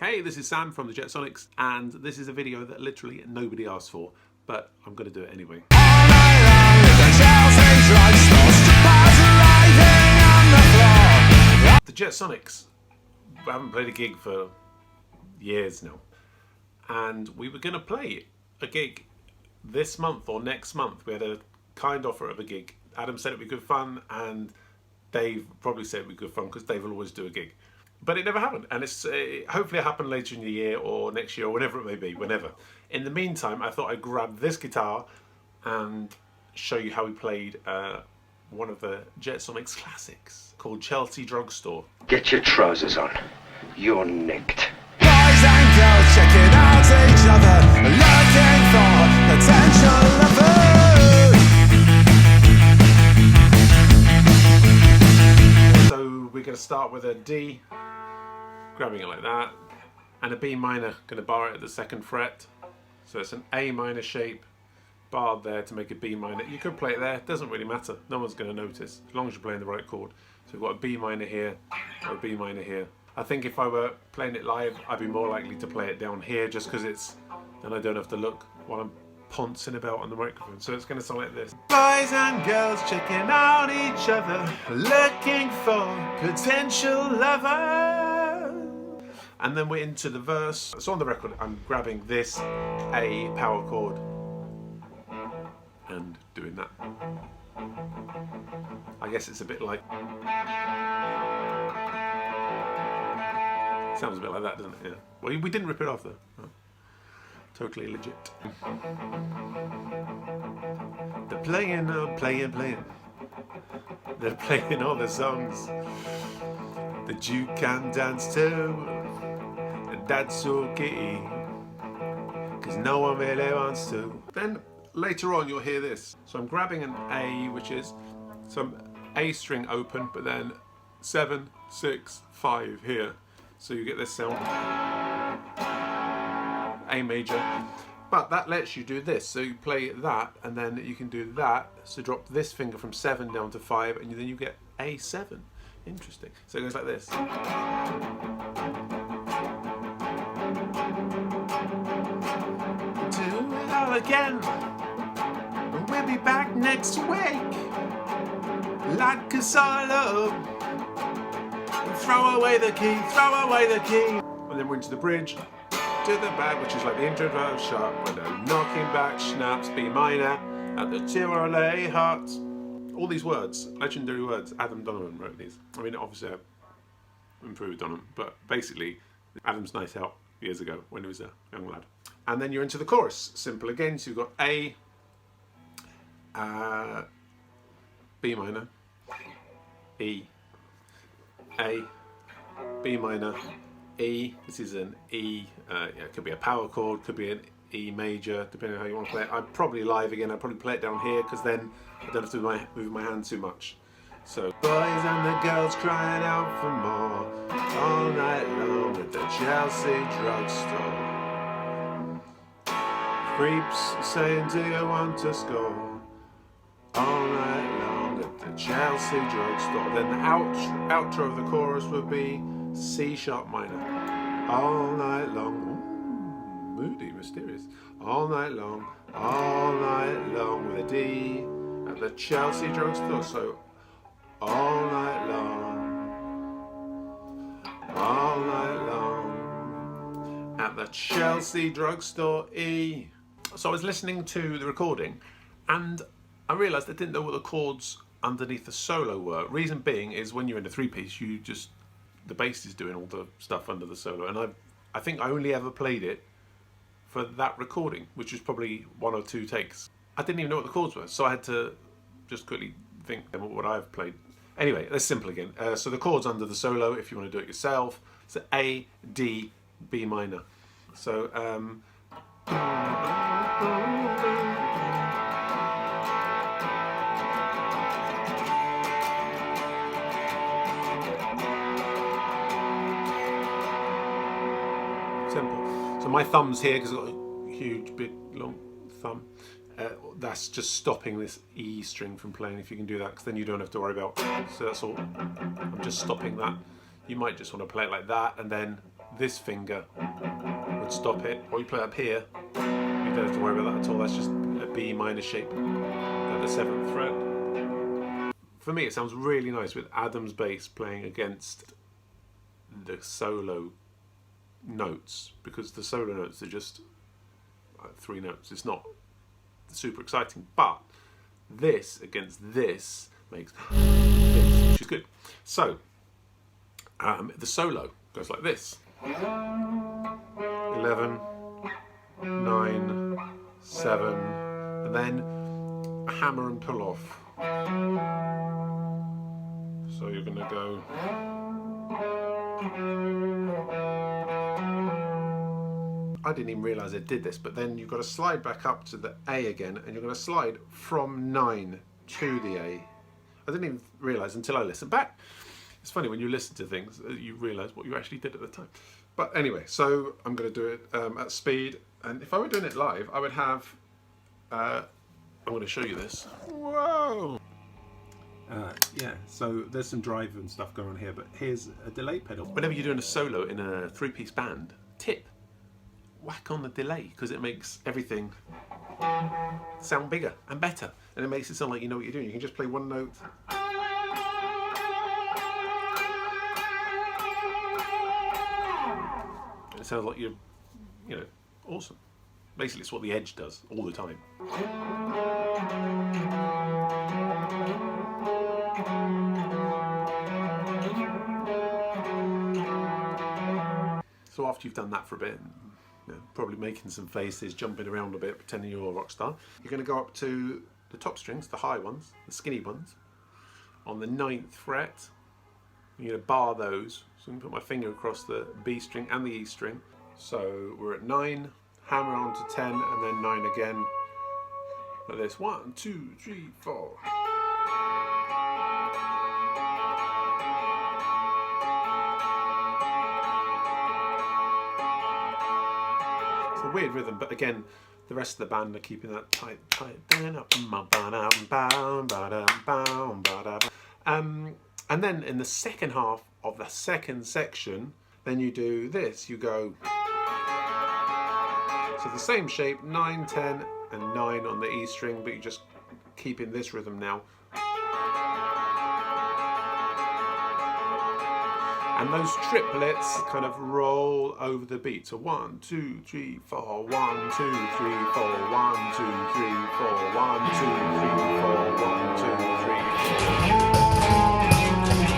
Hey, this is Sam from the Jetsonics, and this is a video that literally nobody asked for, but I'm going to do it anyway. The Jetsonics haven't played a gig for years now, and we were going to play a gig this month or next month. We had a kind offer of a gig. Adam said it'd be good fun, and Dave probably said it'd be good fun because Dave will always do a gig. But it never happened, and it's hopefully it'll happen later in the year or next year or whenever it may be, whenever. In the meantime, I thought I'd grab this guitar and show you how we played one of the Jetsonics classics called Chelsea Drugstore. Get your trousers on. You're nicked. Boys and girls checking out each other, looking for potential lovers. So we're going to start with a D, grabbing it like that, and a B minor, going to bar it at the 2nd fret. So it's an A minor shape, barred there to make a B minor. You could play it there, doesn't really matter. No one's going to notice, as long as you're playing the right chord. So we've got a B minor here, or a B minor here. I think if I were playing it live, I'd be more likely to play it down here, just because then I don't have to look while I'm pouncing about on the microphone. So it's going to sound like this. Boys and girls checking out each other, looking for potential lovers. And then we're into the verse. So on the record, I'm grabbing this A power chord and doing that. I guess it's a bit like... Sounds a bit like that, doesn't it? Yeah. Well, we didn't rip it off though. Oh. Totally legit. They're playing, playing. They're playing all the songs that you can dance to, and that's okay, because no one really wants to. Then later on you'll hear this. So I'm grabbing an A, which is some A string open, but then 7, 6, 5 here. So you get this sound, A major, but that lets you do this. So you play that, and then you can do that. So drop this finger from 7 down to 5, and then you get A7. Interesting. So it goes like this. Do it all again. We'll be back next week, like a solo. Throw away the key, throw away the key. And then we're into the bridge, to the back, which is like the intro drive sharp, with a knocking back, snaps, B minor, at the Tirole heart. All these words, legendary words, Adam Donovan wrote these. I mean, obviously I've improved on them, but basically, Adam's night out years ago when he was a young lad. And then you're into the chorus, simple again, so you've got A, B minor, E, A, B minor, E. This is an E. It could be a power chord, could be an E major, depending on how you want to play it. I'd probably live again. I'd probably play it down here because then I don't have to move my hand too much. So boys and the girls crying out for more all night long at the Chelsea Drugstore. Creeps saying, do you want to score? All night long at the Chelsea Drugstore. Then the outro of the chorus would be C sharp minor. All night long. Ooh, moody, mysterious. All night long with a D at the Chelsea Drugstore. So all night long at the Chelsea Drugstore, E. So I was listening to the recording, and I realised I didn't know what the chords underneath the solo were. Reason being is when you're in a 3-piece, the bass is doing all the stuff under the solo, and I think I only ever played it for that recording, which was probably 1 or 2 takes. I didn't even know what the chords were, so I had to just quickly think about what I've played. Anyway, that's simple again. So the chords under the solo, if you want to do it yourself, so A, D, B minor. So simple. So my thumb's here because I've got a huge, big, long thumb. That's just stopping this E string from playing, if you can do that, because then you don't have to worry about. So that's all. I'm just stopping that. You might just want to play it like that, and then this finger would stop it, or you play up here, you don't have to worry about that at all. That's just a B minor shape at the 7th fret. For me, it sounds really nice with Adam's bass playing against the solo notes, because the solo notes are just 3 notes. It's not super exciting, but this against this makes this, which is good. So the solo goes like this: 11, 9, 7, and then a hammer and pull off. So you're going to go. I didn't even realise I did this, but then you've got to slide back up to the A again, and you're going to slide from 9 to the A. I didn't even realise until I listened back. It's funny when you listen to things, you realise what you actually did at the time. But anyway, so I'm going to do it at speed, and if I were doing it live, I would have. I'm going to show you this. Whoa! Yeah, so there's some drive and stuff going on here, but here's a delay pedal. Whenever you're doing a solo in a 3-piece band, tip, whack on the delay, because it makes everything sound bigger and better, and it makes it sound like you know what you're doing. You can just play one note. And it sounds like you're, you know, awesome. Basically, it's what the Edge does all the time. So after you've done that for a bit, you know, probably making some faces, jumping around a bit, pretending you're a rock star, you're going to go up to the top strings, the high ones, the skinny ones, on the 9th fret. You're going to bar those. So I'm going to put my finger across the B string and the E string. So we're at 9, hammer on to 10, and then 9 again. Like this. 1, 2, 3, 4. It's a weird rhythm, but again, the rest of the band are keeping that tight. And then in the second half of the second section, then you do this. You go. So the same shape, 9, 10, and 9 on the E string, but you're just keeping this rhythm now. And those triplets kind of roll over the beat. So 1, 2, 3, 4, 1, 2, 3, 4, 1, 2, 3, 4, 1, 2, 3, 4, 1, 2, 3, 4.